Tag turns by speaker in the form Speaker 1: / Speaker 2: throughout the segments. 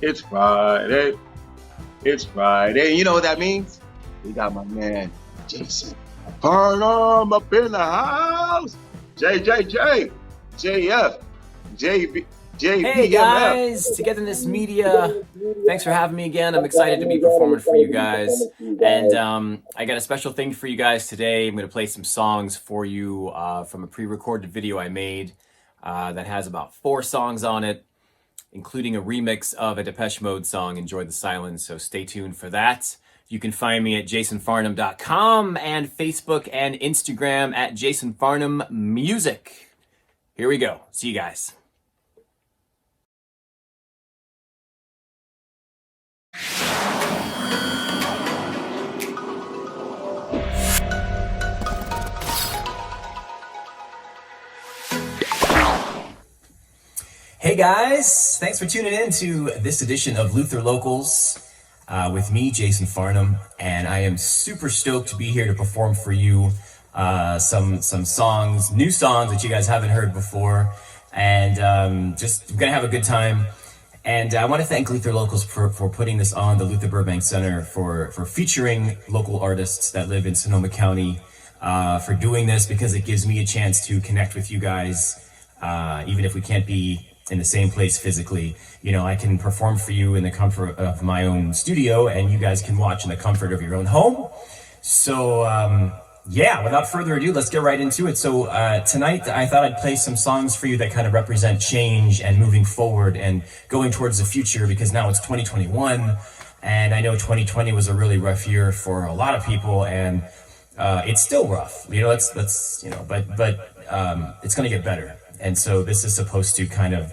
Speaker 1: It's Friday. It's Friday. You know what that means? We got my man Jason Farnham up in the house. JJJ, JF, JB, JBMF.
Speaker 2: Hey guys, Togetherness Media. Thanks for having me again. I'm excited to be performing for you guys. And I got a special thing for you guys today. I'm going to play some songs for you from a pre-recorded video I made that has about 4 songs on it, including a remix of a Depeche Mode song, Enjoy the Silence. So stay tuned for that. You can find me at jasonfarnham.com and Facebook and Instagram at Jason Farnham Music. Here we go. See you guys. Hey guys, thanks for tuning in to this edition of Luther Locals with me, Jason Farnham, and I am super stoked to be here to perform for you some songs, new songs that you guys haven't heard before, and just gonna have a good time. And I want to thank Luther Locals for putting this on the Luther Burbank Center, for featuring local artists that live in Sonoma County, for doing this, because it gives me a chance to connect with you guys, even if we can't be in the same place physically. You know, I can perform for you in the comfort of my own studio, and you guys can watch in the comfort of your own home. So yeah, without further ado, let's get right into it. So tonight I thought I'd play some songs for you that kind of represent change and moving forward and going towards the future, because now it's 2021, and I know 2020 was a really rough year for a lot of people, and it's still rough, you know. Let's you know, but it's gonna get better. And so this is supposed to kind of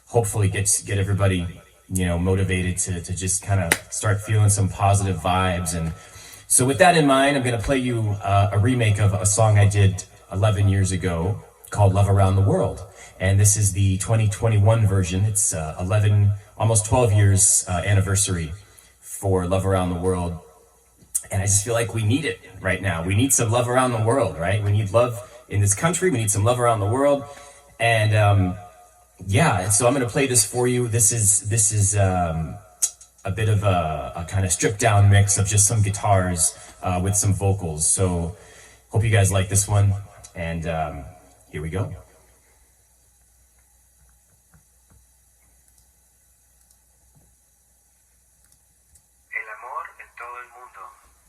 Speaker 2: hopefully get everybody, you know, motivated to just kind of start feeling some positive vibes. And so with that in mind, I'm going to play you a remake of a song I did 11 years ago called Love Around the World. And this is the 2021 version. It's 11, almost 12 years anniversary for Love Around the World. And I just feel like we need it right now. We need some love around the world, right? We need love in this country. We need some love around the world. And yeah, so I'm going to play this for you. This is a bit of a kind of stripped down mix of just some guitars with some vocals. So hope you guys like this one. And here we go.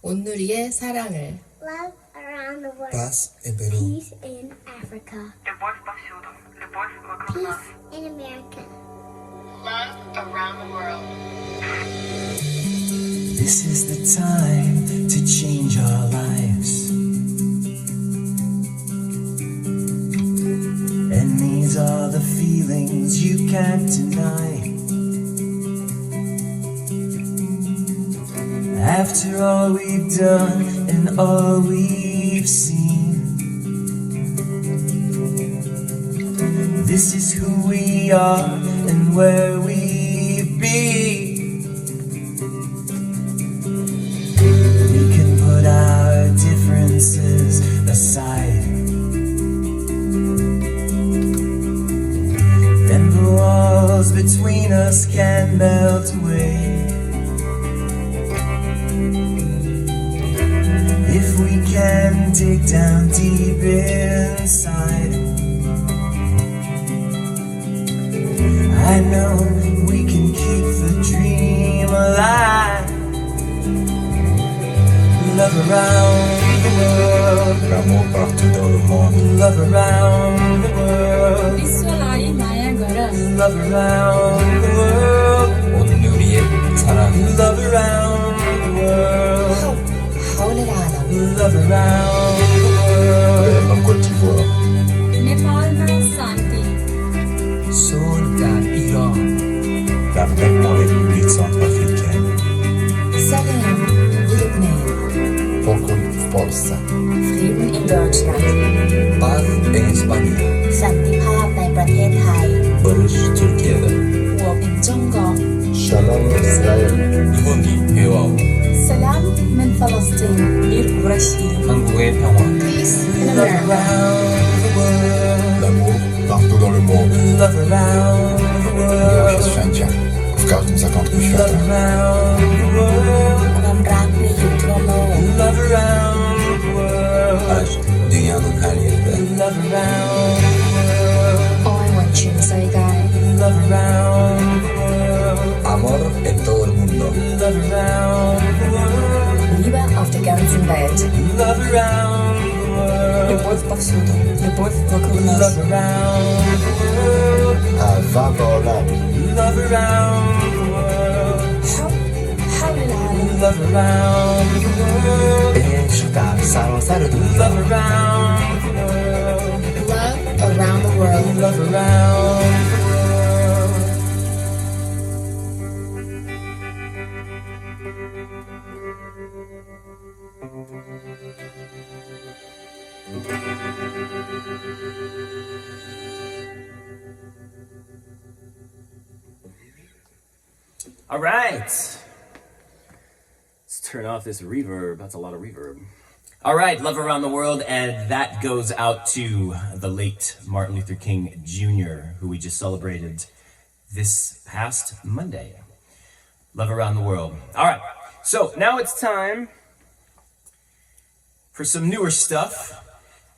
Speaker 3: 온누리의 사랑을.
Speaker 4: Love around the world.
Speaker 5: Paz en Perú.
Speaker 4: Peace in Africa. Peace in America.
Speaker 6: Love around the world.
Speaker 7: This is the time to change our lives. And these are the feelings you can't deny. After all we've done and all we've seen, this is who we are and where we've been. We can put our differences aside, then the walls between us can melt away. If we can dig down deep inside, I know we can keep the dream alive. Love around the world.
Speaker 5: L'amour partout dans le monde.
Speaker 7: Love around the world. Love around the world.
Speaker 5: 온누리의 사랑.
Speaker 7: Love around the world. Love around the world.
Speaker 5: En Côte d'Ivoire.
Speaker 6: Nepal में शांति.
Speaker 7: Soldat Iran.
Speaker 5: L'Afrique en République centrafricaine.
Speaker 3: Salem, Lebanon.
Speaker 5: Pokój w Polsce.
Speaker 3: Frieden in Deutschland.
Speaker 5: Paz en España.
Speaker 3: สันติภาพในประเทศไทย
Speaker 5: Barış Türkiye'de.
Speaker 3: หัวเป็นจงกอก
Speaker 5: Shalom İsrail. 일본이 회화오.
Speaker 3: Salam min Palestine. Bir uğraş değil.
Speaker 5: 한국의 평화.
Speaker 3: Peace in
Speaker 7: Love
Speaker 3: America.
Speaker 7: around the world.
Speaker 5: L'amour partout dans le monde.
Speaker 7: Love around the world.
Speaker 5: Miłość wszędzie. W
Speaker 7: Love around the world.
Speaker 3: ความรักมีอยู่ทั่วโลก
Speaker 7: Love around the world.
Speaker 5: Aşk dünyanın her yerinde.
Speaker 7: Love around the world.
Speaker 3: 愛還全世界
Speaker 7: Love around the world.
Speaker 5: Amor en todo el mundo.
Speaker 7: Love around the world.
Speaker 3: Liebe auf der ganzen Welt
Speaker 7: Love around the world.
Speaker 3: любовь повсюду любовь вокруг нас
Speaker 7: Love around the world. Love around the world.
Speaker 3: حول العالم
Speaker 7: Love around the world. Love around the world.
Speaker 3: love around the world
Speaker 7: Love around the world.
Speaker 2: All right. Let's turn off this reverb. That's a lot of reverb. All right, Love Around the World, and that goes out to the late Martin Luther King Jr., who we just celebrated this past Monday. Love Around the World. All right, so now it's time for some newer stuff,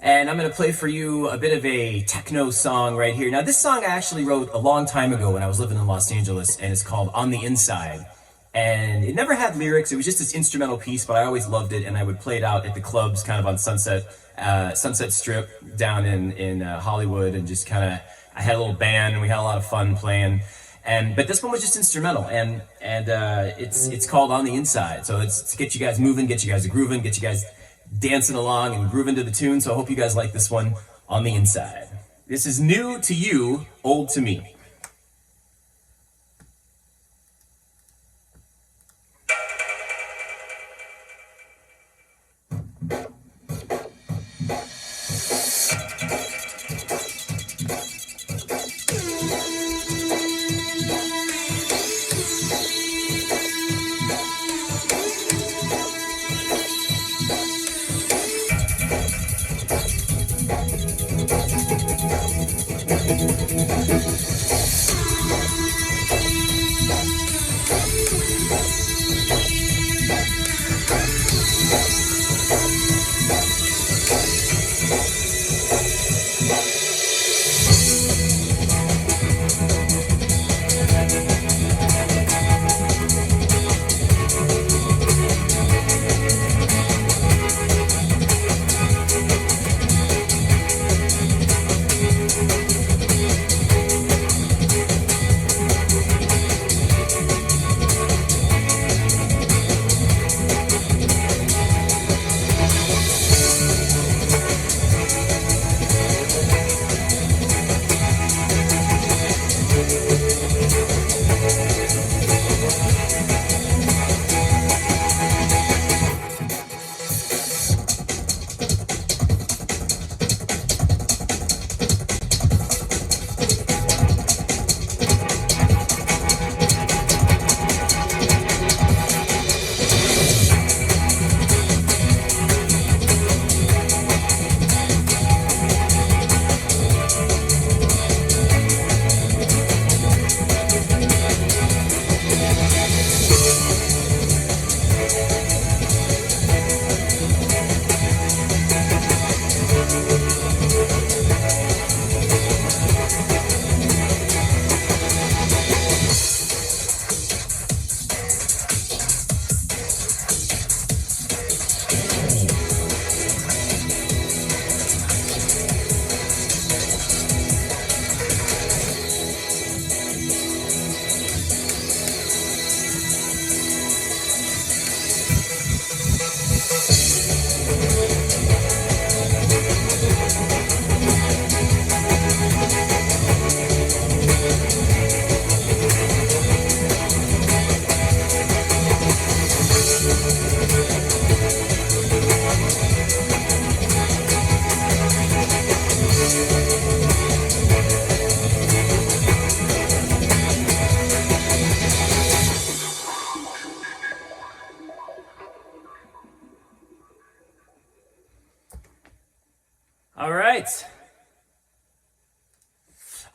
Speaker 2: and I'm going to play for you a bit of a techno song right here. Now, this song I actually wrote a long time ago when I was living in Los Angeles, and it's called On the Inside. And it never had lyrics. It was just this instrumental piece, but I always loved it, and I would play it out at the clubs kind of on Sunset Strip down in Hollywood, and just kind of, I had a little band, and we had a lot of fun playing. But this one was just instrumental, and it's called On the Inside. So it's to get you guys moving, get you guys grooving, get you guys dancing along and grooving to the tune. So I hope you guys like this one, On the Inside. This is new to you, old to me.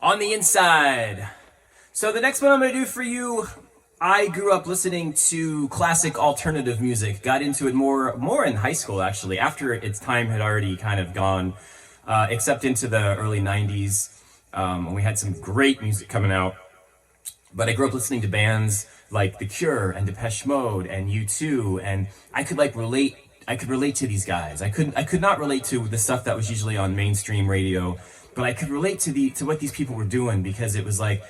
Speaker 2: On the Inside, So the next one I'm going to do for you, I grew up listening to classic alternative music. Got into it more in high school, actually, after its time had already kind of gone, except into the early 90s. When we had some great music coming out. But I grew up listening to bands like The Cure and Depeche Mode and U2, and I could relate to these guys. I could not relate to the stuff that was usually on mainstream radio, but I could relate to what these people were doing, because it was like,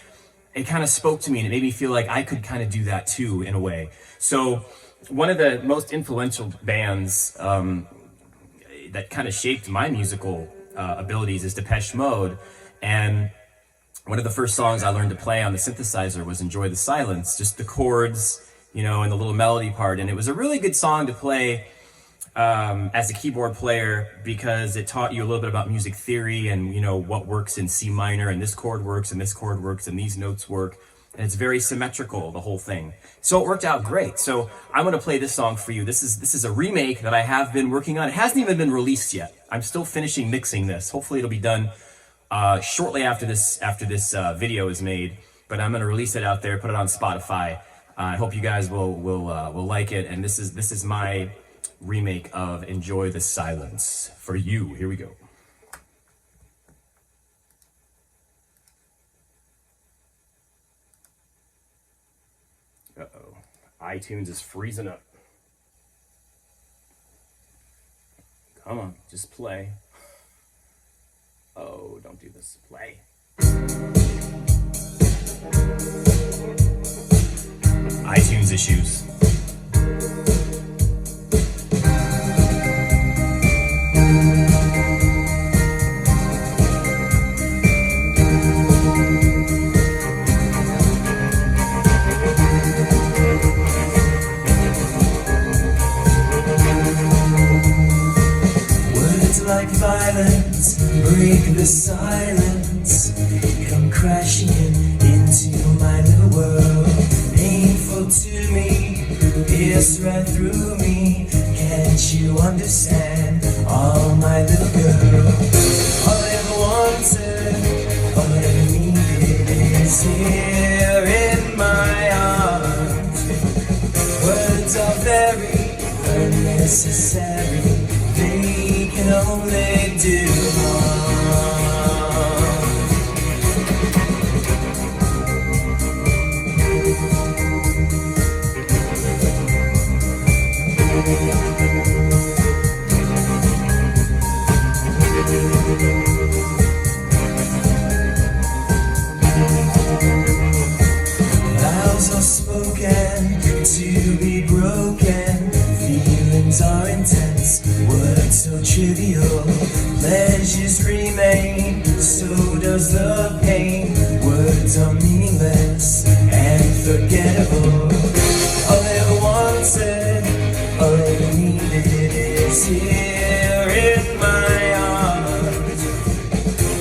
Speaker 2: it kind of spoke to me and it made me feel like I could kind of do that too, in a way. So one of the most influential bands that kind of shaped my musical abilities is Depeche Mode. And one of the first songs I learned to play on the synthesizer was Enjoy the Silence, just the chords, and the little melody part. And it was a really good song to play as a keyboard player, because it taught you a little bit about music theory and, what works in C minor, and this chord works and this chord works and these notes work. And it's very symmetrical, the whole thing. So it worked out great. So I'm going to play this song for you. This is a remake that I have been working on. It hasn't even been released yet. I'm still finishing mixing this. Hopefully it'll be done shortly after this video is made, but I'm gonna release it out there, put it on Spotify. I hope you guys will like it. And this is my remake of Enjoy the Silence for you. Here we go. Uh-oh, iTunes is freezing up. Come on, just play. Oh, don't do this. Play. iTunes issues.
Speaker 7: Words like violence break the silence, come crashing into my little world. Painful to me, pierce right through me. Can't you understand? Oh, my little girl. All I ever wanted, all I ever needed is here in my arms. Words are very unnecessary, they can only do harm. Vows are spoken to be broken, feelings are intense, words so trivial, pleasures remain, so does the pain. Words are meaningless and forgettable. All I ever wanted, all I ever needed is here in my arms.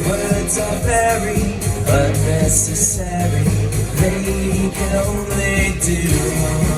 Speaker 7: Words are very unnecessary, they can only do harm.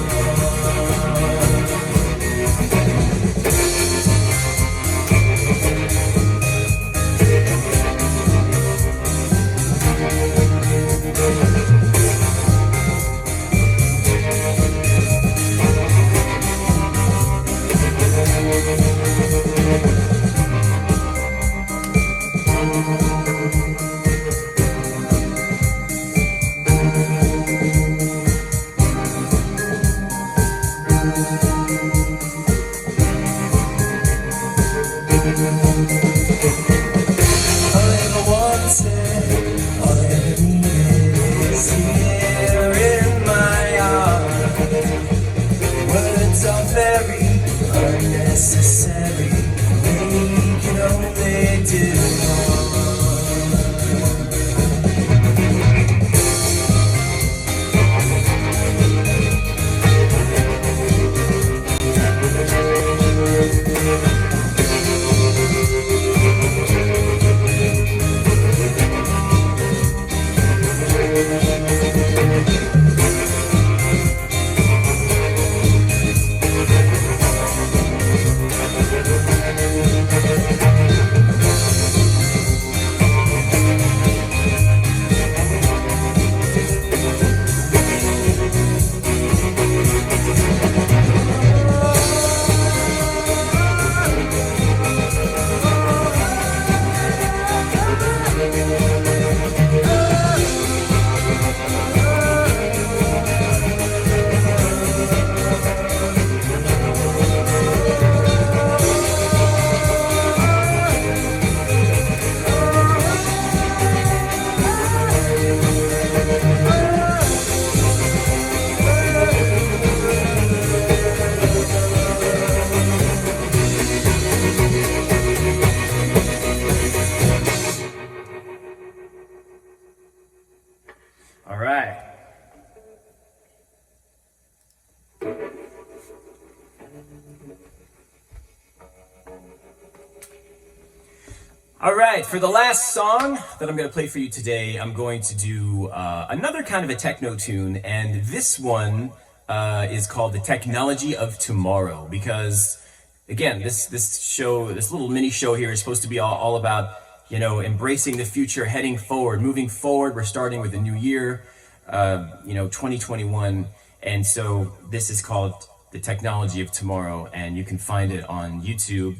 Speaker 2: All right, for the last song that I'm going to play for you today, I'm going to do another kind of a techno tune, and this one is called The Technology of Tomorrow, because, again, this little mini show here is supposed to be all about, embracing the future, heading forward, moving forward. We're starting with a new year, 2021, and so this is called The Technology of Tomorrow, and you can find it on YouTube.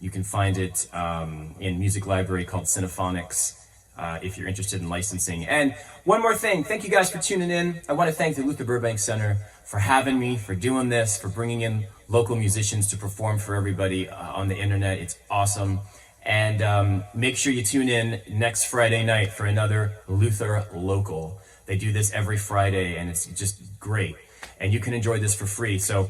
Speaker 2: You can find it in music library called Cinephonics if you're interested in licensing. And one more thing, thank you guys for tuning in. I want to thank the Luther Burbank Center for having me, for doing this, for bringing in local musicians to perform for everybody on the internet. It's awesome. And make sure you tune in next Friday night for another Luther Local. They do this every Friday, and it's just great. And you can enjoy this for free. So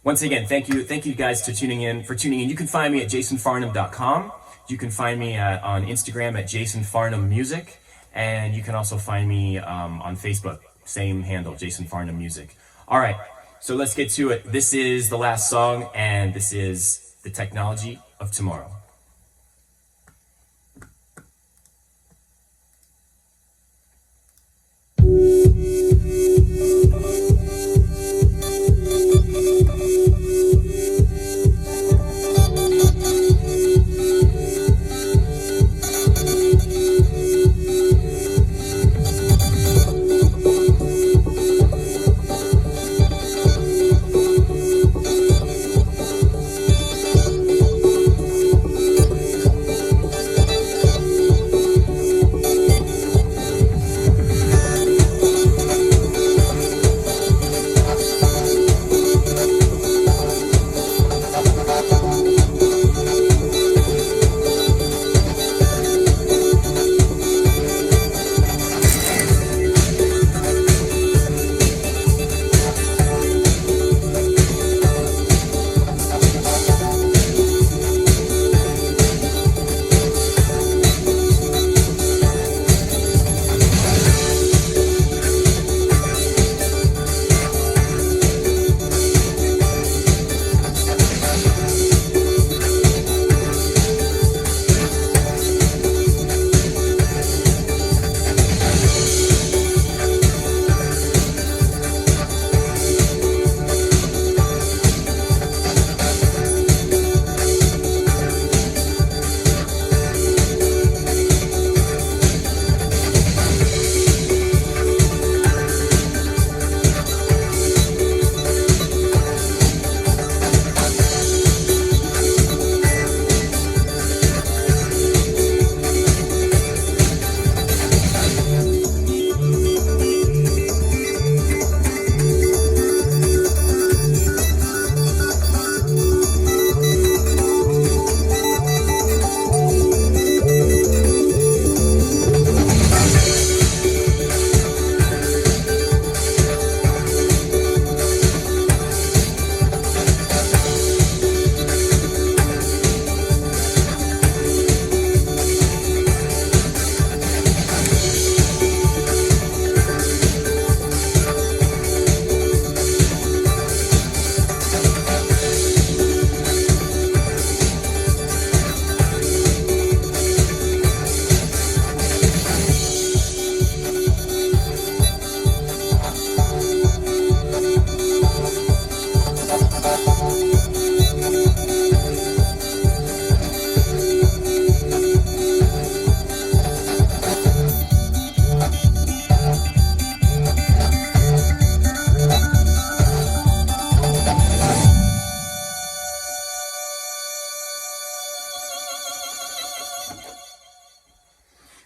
Speaker 2: once again, thank you guys for tuning in. You can find me at jasonfarnham.com. You can find me on Instagram at jasonfarnhammusic, and you can also find me on Facebook, same handle, Jason Farnham Music. All right, so let's get to it. This is the last song, and this is The Technology of Tomorrow.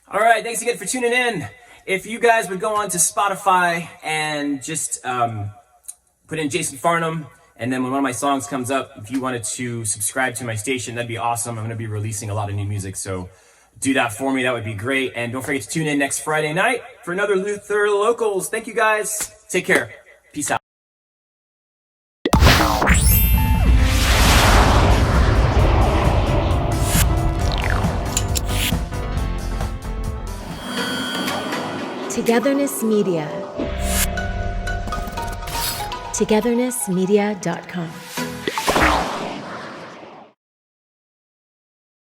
Speaker 2: All right, thanks again for tuning in. If you guys would go on to Spotify and just put in Jason Farnham, and then when one of my songs comes up, if you wanted to subscribe to my station, that'd be awesome. I'm going to be releasing a lot of new music, so do that for me. That would be great. And don't forget to tune in next Friday night for another Luther Locals. Thank you guys. Take care. Peace out.
Speaker 8: Togetherness Media. Togethernessmedia.com